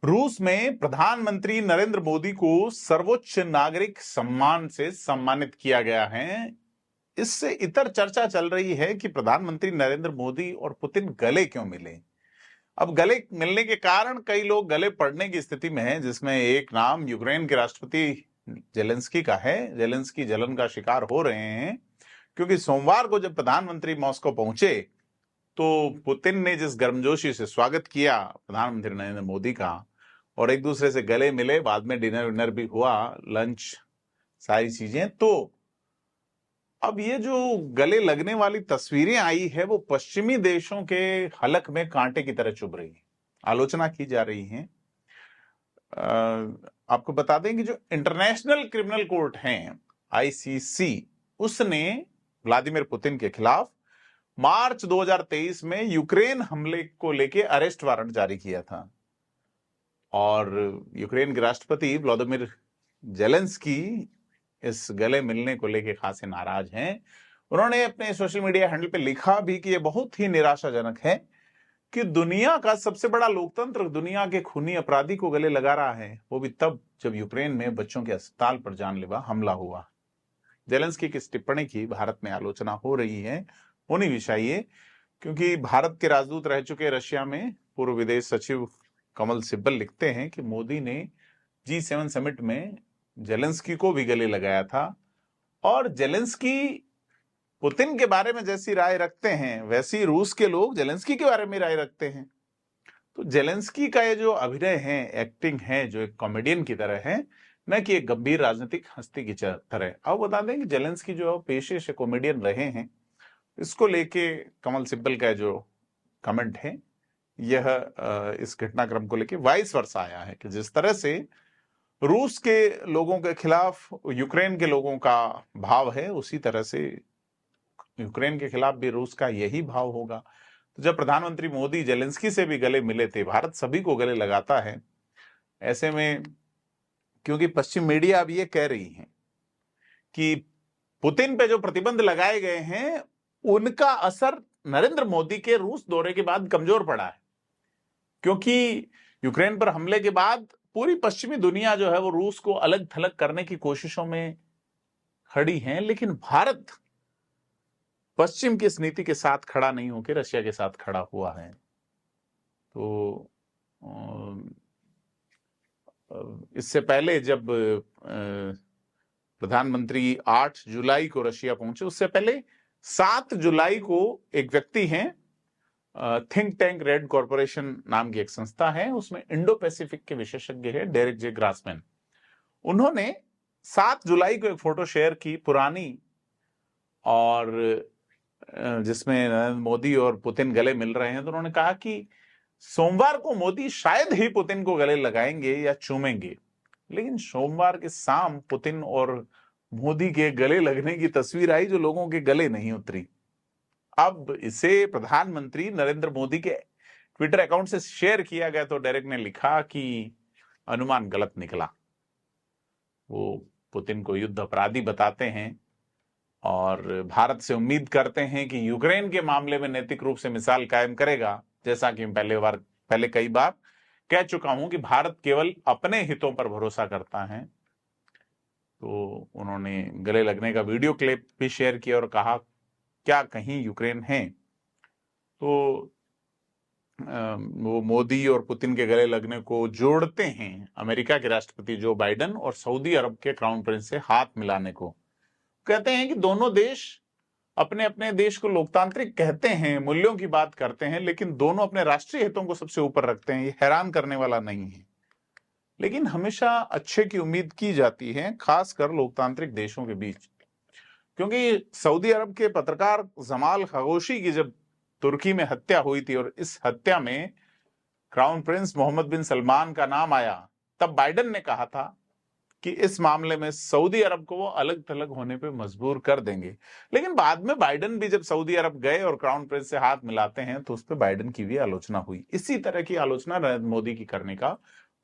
रूस में प्रधानमंत्री नरेंद्र मोदी को सर्वोच्च नागरिक सम्मान से सम्मानित किया गया है। इससे इतर चर्चा चल रही है कि प्रधानमंत्री नरेंद्र मोदी और पुतिन गले क्यों मिले। अब गले मिलने के कारण कई लोग गले पड़ने की स्थिति में हैं, जिसमें एक नाम यूक्रेन के राष्ट्रपति जेलेंस्की का है। जेलेंस्की जलन का शिकार हो रहे हैं क्योंकि सोमवार को जब प्रधानमंत्री मॉस्को पहुंचे तो पुतिन ने जिस गर्मजोशी से स्वागत किया प्रधानमंत्री नरेंद्र मोदी का और एक दूसरे से गले मिले, बाद में डिनर विनर भी हुआ, लंच, सारी चीजें। तो अब ये जो गले लगने वाली तस्वीरें आई है वो पश्चिमी देशों के हलक में कांटे की तरह चुभ रही है, आलोचना की जा रही है। आपको बता दें कि जो इंटरनेशनल क्रिमिनल कोर्ट है आईसीसी, उसने व्लादिमीर पुतिन के खिलाफ मार्च 2023 में यूक्रेन हमले को लेकर अरेस्ट वारंट जारी किया था और यूक्रेन के राष्ट्रपति व्लादिमीर जेलेंस्की इस गले मिलने को लेकर खासे नाराज हैं। उन्होंने अपने सोशल मीडिया हैंडल पे लिखा भी कि यह बहुत ही निराशाजनक है कि दुनिया का सबसे बड़ा लोकतंत्र दुनिया के खूनी अपराधी को गले लगा रहा है, वो भी तब जब यूक्रेन में बच्चों के अस्पताल पर जानलेवा हमला हुआ। जेलेंस्की की इस टिप्पणी की भारत में आलोचना हो रही है। होनी भी चाहिए, क्योंकि भारत के राजदूत रह चुके रशिया में पूर्व विदेश सचिव कमल सिब्बल लिखते हैं कि मोदी ने G7 समिट में जेलेंस्की को भी गले लगाया था और जेलेंस्की पुतिन के बारे में जैसी राय रखते हैं वैसी रूस के लोग जेलेंस्की के बारे में राय रखते हैं। तो जेलेंस्की का ये जो अभिनय है, एक्टिंग है, जो एक कॉमेडियन की तरह है, न कि एक गंभीर राजनीतिक हस्ती की तरह। अब बता दें कि जेलेंस्की जो पेशे से कॉमेडियन रहे हैं, इसको लेके कमल सिब्बल का जो कमेंट है यह इस घटनाक्रम को लेके वाइस वर्सा आया है कि जिस तरह से रूस के लोगों के खिलाफ यूक्रेन के लोगों का भाव है, उसी तरह से यूक्रेन के खिलाफ भी रूस का यही भाव होगा। तो जब प्रधानमंत्री मोदी जेलेंस्की से भी गले मिले थे, भारत सभी को गले लगाता है, ऐसे में क्योंकि पश्चिम मीडिया अब ये कह रही है कि पुतिन पे जो प्रतिबंध लगाए गए हैं उनका असर नरेंद्र मोदी के रूस दौरे के बाद कमजोर पड़ा है, क्योंकि यूक्रेन पर हमले के बाद पूरी पश्चिमी दुनिया जो है वो रूस को अलग थलग करने की कोशिशों में खड़ी है, लेकिन भारत पश्चिम की इस नीति के साथ खड़ा नहीं होकर रशिया के साथ खड़ा हुआ है। तो इससे पहले जब प्रधानमंत्री 8 जुलाई को रशिया पहुंचे, उससे पहले 7 जुलाई को एक व्यक्ति हैं, थिंक टैंक रेड कॉर्पोरेशन नाम की एक संस्था है, उसमें इंडो पैसिफिक के विशेषज्ञ है डेरिक जे ग्रासमैन। उन्होंने 7 जुलाई को एक फोटो शेयर की पुरानी, और जिसमें नरेंद्र मोदी और पुतिन गले मिल रहे हैं। तो उन्होंने कहा कि सोमवार को मोदी शायद ही पुतिन को गले लगाएंगे या चूमेंगे, लेकिन सोमवार के शाम पुतिन और मोदी के गले लगने की तस्वीर आई जो लोगों के गले नहीं उतरी। अब इसे प्रधानमंत्री नरेंद्र मोदी के ट्विटर अकाउंट से शेयर किया गया तो डेरेक ने लिखा कि अनुमान गलत निकला। वो पुतिन को युद्ध अपराधी बताते हैं और भारत से उम्मीद करते हैं कि यूक्रेन के मामले में नैतिक रूप से मिसाल कायम करेगा। जैसा कि मैं पहले कई बार कह चुका हूं कि भारत केवल अपने हितों पर भरोसा करता है। तो उन्होंने गले लगने का वीडियो क्लिप भी शेयर किया और कहा क्या कहीं यूक्रेन है। तो वो मोदी और पुतिन के गले लगने को जोड़ते हैं अमेरिका के राष्ट्रपति जो बाइडेन और सऊदी अरब के क्राउन प्रिंस से हाथ मिलाने को। कहते हैं कि दोनों देश अपने अपने देश को लोकतांत्रिक कहते हैं, मूल्यों की बात करते हैं, लेकिन दोनों अपने राष्ट्रीय हितों को सबसे ऊपर रखते हैं। ये हैरान करने वाला नहीं है, लेकिन हमेशा अच्छे की उम्मीद की जाती है, खासकर लोकतांत्रिक देशों के बीच। क्योंकि सऊदी अरब के पत्रकार जमाल खशोगी की जब तुर्की में हत्या हुई थी और इस हत्या में क्राउन प्रिंस मोहम्मद बिन सलमान का नाम आया, तब बाइडेन ने कहा था कि इस मामले में सऊदी अरब को वो अलग थलग होने पे मजबूर कर देंगे। लेकिन बाद में बाइडेन भी जब सऊदी अरब गए और क्राउन प्रिंस से हाथ मिलाते हैं तो उस पर बाइडेन की भी आलोचना हुई। इसी तरह की आलोचना नरेंद्र मोदी की करने का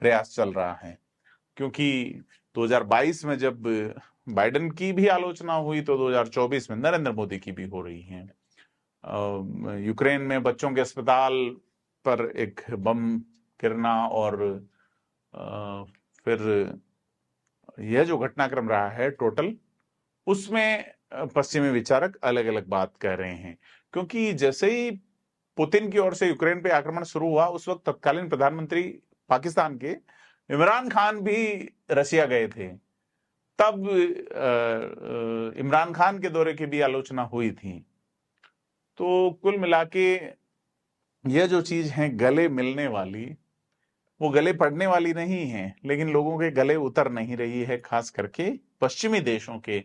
प्रयास चल रहा है, क्योंकि 2022 में जब बाइडेन की भी आलोचना हुई तो 2024 में नरेंद्र मोदी की भी हो रही है। यूक्रेन में बच्चों के अस्पताल पर एक बम गिरना और फिर यह जो घटनाक्रम रहा है टोटल, उसमें पश्चिमी विचारक अलग अलग बात कह रहे हैं। क्योंकि जैसे ही पुतिन की ओर से यूक्रेन पे आक्रमण शुरू हुआ, उस वक्त तत्कालीन प्रधानमंत्री पाकिस्तान के इमरान खान भी रशिया गए थे। तब इमरान खान के दौरे की भी आलोचना हुई थी। तो कुल मिला के यह जो चीज है गले मिलने वाली, वो गले पड़ने वाली नहीं है, लेकिन लोगों के गले उतर नहीं रही है, खास करके पश्चिमी देशों के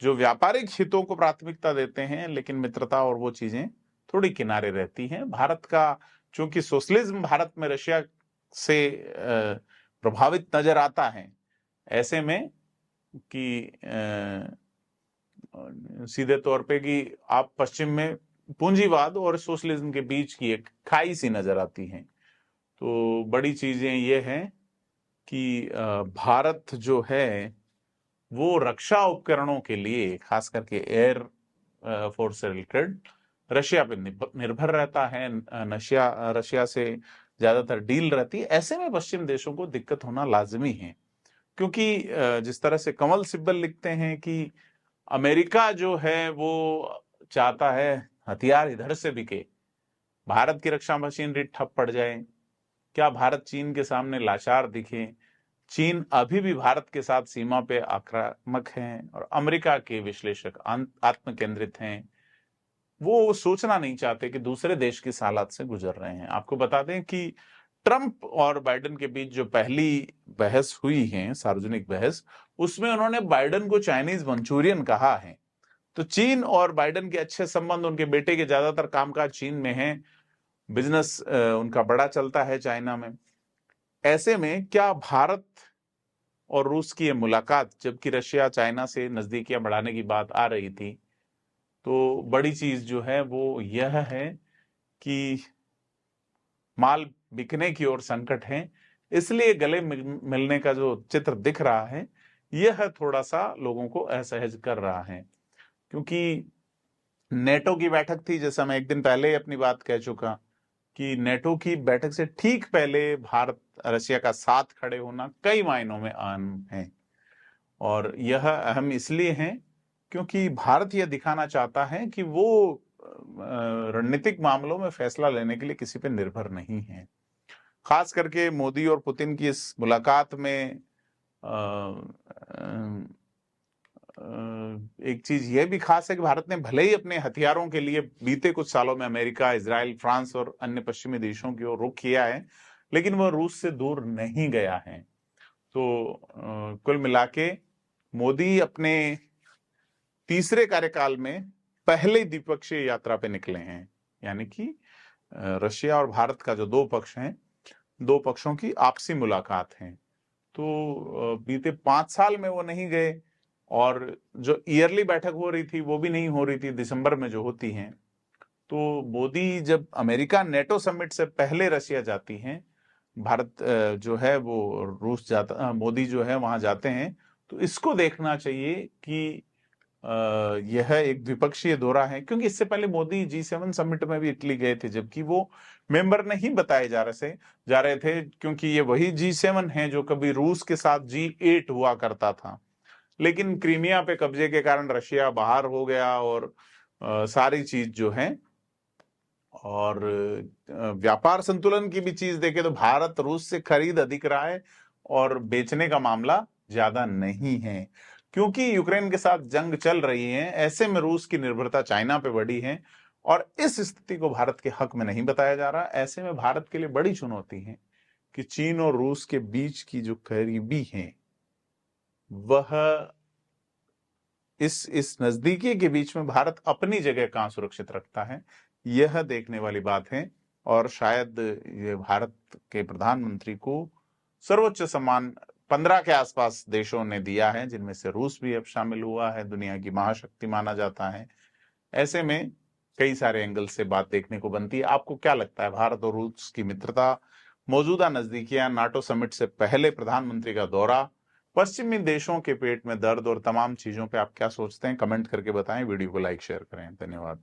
जो व्यापारिक हितों को प्राथमिकता देते हैं, लेकिन मित्रता और वो चीजें थोड़ी किनारे रहती हैं। भारत का चूंकि सोशलिज्म भारत में रशिया से प्रभावित नजर आता है, ऐसे में कि सीधे तौर पे कि आप पश्चिम में पूंजीवाद और सोशलिज्म के बीच की एक खाई सी नजर आती है। तो बड़ी चीजें ये हैं कि भारत जो है वो रक्षा उपकरणों के लिए, खास करके एयर फोर्स से रिलेटेड, रशिया पे निर्भर रहता है। रशिया से ज्यादातर डील रहती है। ऐसे में पश्चिम देशों को दिक्कत होना लाजमी है, क्योंकि जिस तरह से कमल सिब्बल लिखते हैं कि अमेरिका जो है वो चाहता है हथियार इधर से बिके, भारत की रक्षा मशीनरी ठप पड़ जाए, क्या भारत चीन के सामने लाचार दिखे। चीन अभी भी भारत के साथ सीमा पे आक्रामक हैं और अमेरिका के विश्लेषक आत्म केंद्रित हैं। वो सोचना नहीं चाहते कि दूसरे देश किस हालात से गुजर रहे हैं। आपको बता दें कि ट्रंप और बाइडेन के बीच जो पहली बहस हुई है, सार्वजनिक बहस, उसमें उन्होंने बाइडेन को चाइनीज मंचूरियन कहा है। तो चीन और बाइडेन के अच्छे संबंध, उनके बेटे के ज्यादातर कामकाज चीन में है, बिजनेस उनका बड़ा चलता है चाइना में। ऐसे में क्या भारत और रूस की ये मुलाकात, जबकि रशिया चाइना से नजदीकियां बढ़ाने की बात आ रही थी, तो बड़ी चीज जो है वो यह है कि माल बिकने की ओर संकट है। इसलिए गले मिलने का जो चित्र दिख रहा है, यह थोड़ा सा लोगों को असहज कर रहा है। क्योंकि नेटो की बैठक थी, जैसा मैं एक दिन पहले अपनी बात कह चुका, कि नेटो की बैठक से ठीक पहले भारत रशिया का साथ खड़े होना कई मायनों में अहम है। और यह अहम इसलिए है क्योंकि भारत यह दिखाना चाहता है कि वो रणनीतिक मामलों में फैसला लेने के लिए किसी पे निर्भर नहीं है। खास करके मोदी और पुतिन की इस मुलाकात में एक चीज यह भी खास है कि भारत ने भले ही अपने हथियारों के लिए बीते कुछ सालों में अमेरिका, इजराइल, फ्रांस और अन्य पश्चिमी देशों की ओर रुख किया है, लेकिन वह रूस से दूर नहीं गया है। तो कुल मिला के मोदी अपने तीसरे कार्यकाल में पहले द्विपक्षीय यात्रा पे निकले हैं। यानी कि रशिया और भारत का जो दो पक्ष हैं, दो पक्षों की आपसी मुलाकात है। तो बीते 5 साल में वो नहीं गए, और जो ईयरली बैठक हो रही थी वो भी नहीं हो रही थी, दिसंबर में जो होती हैं। तो मोदी जब अमेरिका नेटो समिट से पहले रशिया जाती हैं, भारत जो है वो रूस जाता, मोदी जो है वहां जाते हैं, तो इसको देखना चाहिए कि यह एक द्विपक्षीय दौरा है। क्योंकि इससे पहले मोदी G7 समिट में भी इटली गए थे, जबकि वो मेंबर नहीं बताए जा रहे थे, क्योंकि ये वही G7 है जो कभी रूस के साथ G8 हुआ करता था। लेकिन क्रीमिया पे कब्जे के कारण रशिया बाहर हो गया, और सारी चीज जो है, और व्यापार संतुलन की भी चीज देखे तो भारत रूस से खरीद अधिक रहा है और बेचने का मामला ज्यादा नहीं है। क्योंकि यूक्रेन के साथ जंग चल रही है, ऐसे में रूस की निर्भरता चाइना पे बढ़ी है, और इस स्थिति को भारत के हक में नहीं बताया जा रहा। ऐसे में भारत के लिए बड़ी चुनौती है कि चीन और रूस के बीच की जो करीबी है, वह इस नजदीकी के बीच में भारत अपनी जगह कहां सुरक्षित रखता है, यह देखने वाली बात है। और शायद ये भारत के प्रधानमंत्री को सर्वोच्च सम्मान 15 के आसपास देशों ने दिया है, जिनमें से रूस भी अब शामिल हुआ है, दुनिया की महाशक्ति माना जाता है। ऐसे में कई सारे एंगल से बात देखने को बनती है। आपको क्या लगता है, भारत और रूस की मित्रता, मौजूदा नजदीकियां, नाटो समिट से पहले प्रधानमंत्री का दौरा, पश्चिमी देशों के पेट में दर्द और तमाम चीजों पे आप क्या सोचते हैं? कमेंट करके बताएं, वीडियो को लाइक शेयर करें। धन्यवाद।